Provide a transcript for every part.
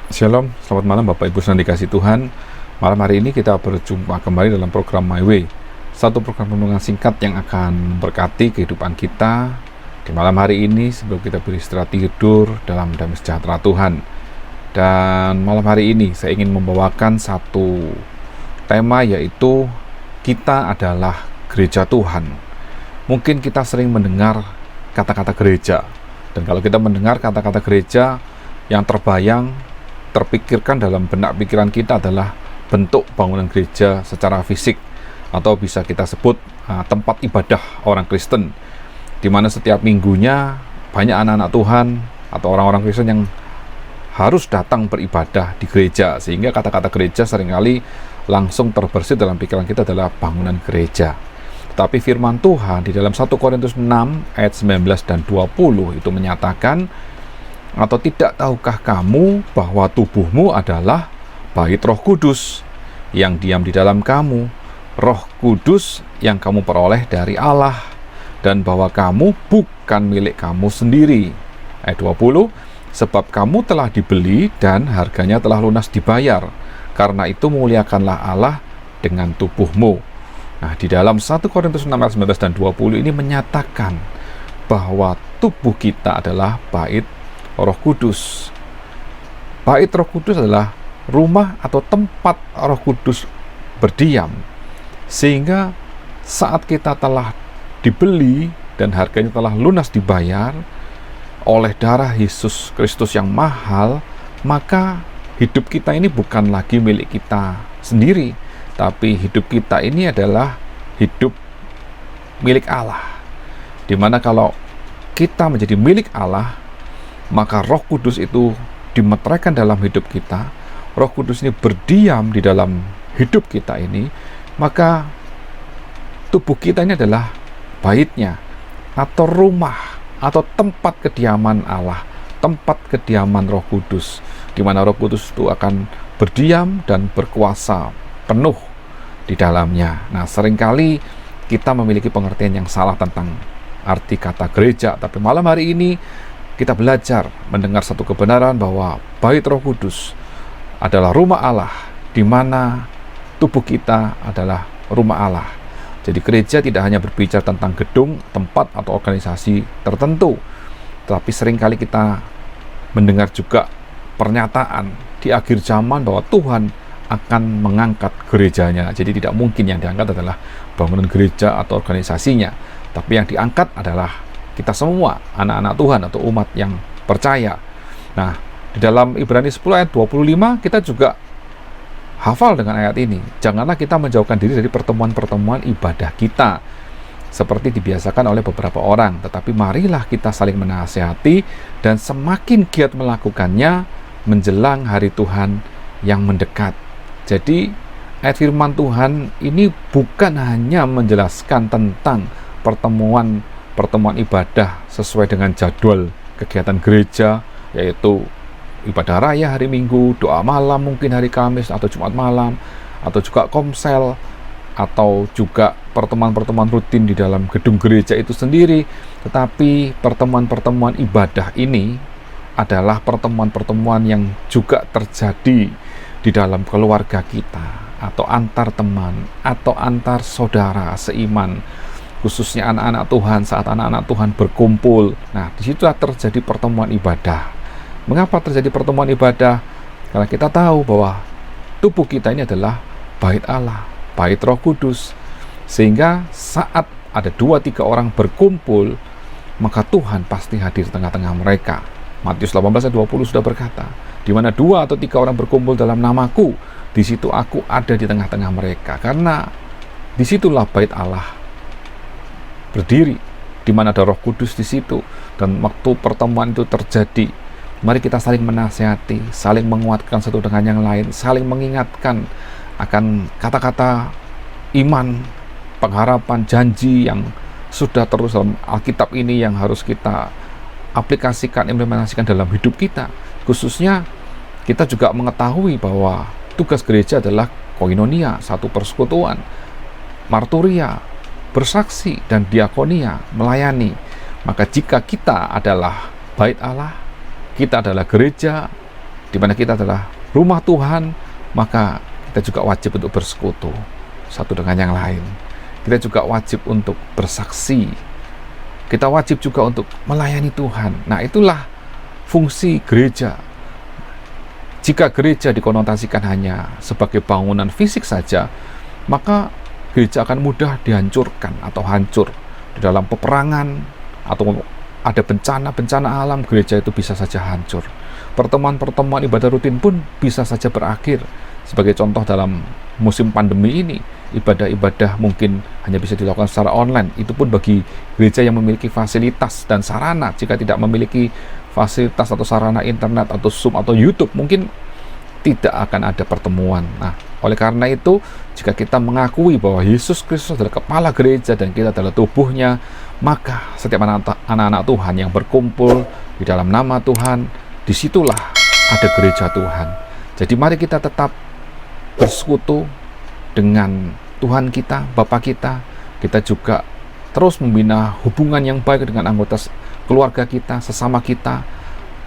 Shalom, selamat malam Bapak Ibu yang dikasih Tuhan. Malam hari ini kita berjumpa kembali dalam program My Way, satu program renungan singkat yang akan memberkati kehidupan kita di malam hari ini sebelum kita beristirahat tidur dalam damai sejahtera Tuhan. Dan malam hari ini saya ingin membawakan satu tema, yaitu kita adalah gereja Tuhan. Mungkin kita sering mendengar kata-kata gereja, dan kalau kita mendengar kata-kata gereja, yang terpikirkan dalam benak pikiran kita adalah bentuk bangunan gereja secara fisik, atau bisa kita sebut tempat ibadah orang Kristen, di mana setiap minggunya banyak anak-anak Tuhan atau orang-orang Kristen yang harus datang beribadah di gereja, sehingga kata-kata gereja seringkali langsung terbersit dalam pikiran kita adalah bangunan gereja. Tetapi firman Tuhan di dalam 1 Korintus 6 ayat 19 dan 20 itu menyatakan, atau tidak tahukah kamu bahwa tubuhmu adalah bait Roh Kudus yang diam di dalam kamu, Roh Kudus yang kamu peroleh dari Allah, dan bahwa kamu bukan milik kamu sendiri. Ayat 20, sebab kamu telah dibeli dan harganya telah lunas dibayar, karena itu muliakanlah Allah dengan tubuhmu. Nah, di dalam 1 Korintus 6 ayat 19 dan 20 ini menyatakan bahwa tubuh kita adalah bait Roh Kudus. Bait Roh Kudus adalah rumah atau tempat Roh Kudus berdiam, sehingga saat kita telah dibeli dan harganya telah lunas dibayar oleh darah Yesus Kristus yang mahal, maka hidup kita ini bukan lagi milik kita sendiri, tapi hidup kita ini adalah hidup milik Allah, dimana kalau kita menjadi milik Allah, maka Roh Kudus itu dimeteraikan dalam hidup kita. Roh Kudus ini berdiam di dalam hidup kita ini, maka tubuh kita ini adalah baitnya, atau rumah, atau tempat kediaman Allah, tempat kediaman Roh Kudus, di mana Roh Kudus itu akan berdiam dan berkuasa penuh di dalamnya. Nah, seringkali kita memiliki pengertian yang salah tentang arti kata gereja, tapi malam hari ini kita belajar mendengar satu kebenaran bahwa bait Roh Kudus adalah rumah Allah, di mana tubuh kita adalah rumah Allah. Jadi gereja tidak hanya berbicara tentang gedung, tempat, atau organisasi tertentu, tetapi seringkali kita mendengar juga pernyataan di akhir zaman bahwa Tuhan akan mengangkat gerejanya. Jadi tidak mungkin yang diangkat adalah bangunan gereja atau organisasinya, tapi yang diangkat adalah kita semua, anak-anak Tuhan atau umat yang percaya. Nah, di dalam Ibrani 10 ayat 25 kita juga hafal dengan ayat ini. Janganlah kita menjauhkan diri dari pertemuan-pertemuan ibadah kita, seperti dibiasakan oleh beberapa orang, tetapi marilah kita saling menasihati dan semakin giat melakukannya menjelang hari Tuhan yang mendekat. Jadi ayat firman Tuhan ini bukan hanya menjelaskan tentang pertemuan ibadah sesuai dengan jadwal kegiatan gereja, yaitu ibadah raya hari Minggu, doa malam mungkin hari Kamis atau Jumat malam, atau juga komsel, atau juga pertemuan-pertemuan rutin di dalam gedung gereja itu sendiri. Tetapi pertemuan-pertemuan ibadah ini adalah pertemuan-pertemuan yang juga terjadi di dalam keluarga kita, atau antar teman, atau antar saudara seiman, khususnya anak-anak Tuhan. Saat anak-anak Tuhan berkumpul, nah disitulah terjadi pertemuan ibadah. Mengapa terjadi pertemuan ibadah? Karena kita tahu bahwa tubuh kita ini adalah bait Allah, bait Roh Kudus, sehingga saat ada 2-3 orang berkumpul, maka Tuhan pasti hadir di tengah-tengah mereka. Matius 18 ayat 20 sudah berkata, di mana 2 atau 3 orang berkumpul dalam namaku, di situ aku ada di tengah-tengah mereka. Karena disitulah bait Allah berdiri, di mana ada Roh Kudus di situ. Dan waktu pertemuan itu terjadi, mari kita saling menasihati, saling menguatkan satu dengan yang lain, saling mengingatkan akan kata-kata iman, pengharapan, janji yang sudah terus dalam Alkitab ini, yang harus kita aplikasikan, implementasikan dalam hidup kita. Khususnya kita juga mengetahui bahwa tugas gereja adalah koinonia, satu persekutuan, marturia, bersaksi, dan diakonia, melayani. Maka jika kita adalah bait Allah, kita adalah gereja, di mana kita adalah rumah Tuhan, maka kita juga wajib untuk bersekutu satu dengan yang lain. Kita juga wajib untuk bersaksi. Kita wajib juga untuk melayani Tuhan. Nah, itulah fungsi gereja. Jika gereja dikonotasikan hanya sebagai bangunan fisik saja, maka gereja akan mudah dihancurkan atau hancur. Di dalam peperangan atau ada bencana-bencana alam, gereja itu bisa saja hancur. Pertemuan-pertemuan ibadah rutin pun bisa saja berakhir. Sebagai contoh, dalam musim pandemi ini, ibadah-ibadah mungkin hanya bisa dilakukan secara online. Itu pun bagi gereja yang memiliki fasilitas dan sarana. Jika tidak memiliki fasilitas atau sarana internet atau Zoom atau YouTube, mungkin tidak akan ada pertemuan. Nah, oleh karena itu, jika kita mengakui bahwa Yesus Kristus adalah kepala gereja dan kita adalah tubuhnya, maka setiap anak-anak Tuhan yang berkumpul di dalam nama Tuhan, disitulah ada gereja Tuhan. Jadi mari kita tetap bersekutu dengan Tuhan kita, Bapa kita. Kita juga terus membina hubungan yang baik dengan anggota keluarga kita, sesama kita,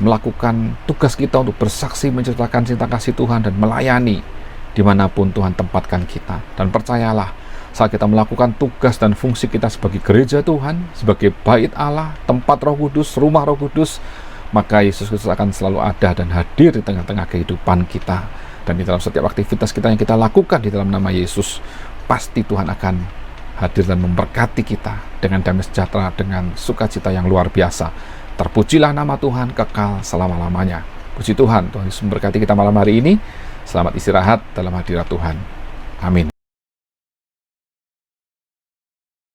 melakukan tugas kita untuk bersaksi, menceritakan cinta kasih Tuhan dan melayani dimanapun Tuhan tempatkan kita. Dan percayalah, saat kita melakukan tugas dan fungsi kita sebagai gereja Tuhan, sebagai bait Allah, tempat Roh Kudus, rumah Roh Kudus, maka Yesus Kristus akan selalu ada dan hadir di tengah-tengah kehidupan kita. Dan di dalam setiap aktivitas kita yang kita lakukan di dalam nama Yesus, pasti Tuhan akan hadir dan memberkati kita dengan damai sejahtera, dengan sukacita yang luar biasa. Terpujilah nama Tuhan kekal selama-lamanya. Puji Tuhan, Tuhan Yesus memberkati kita malam hari ini. Selamat istirahat dalam hadirat Tuhan. Amin.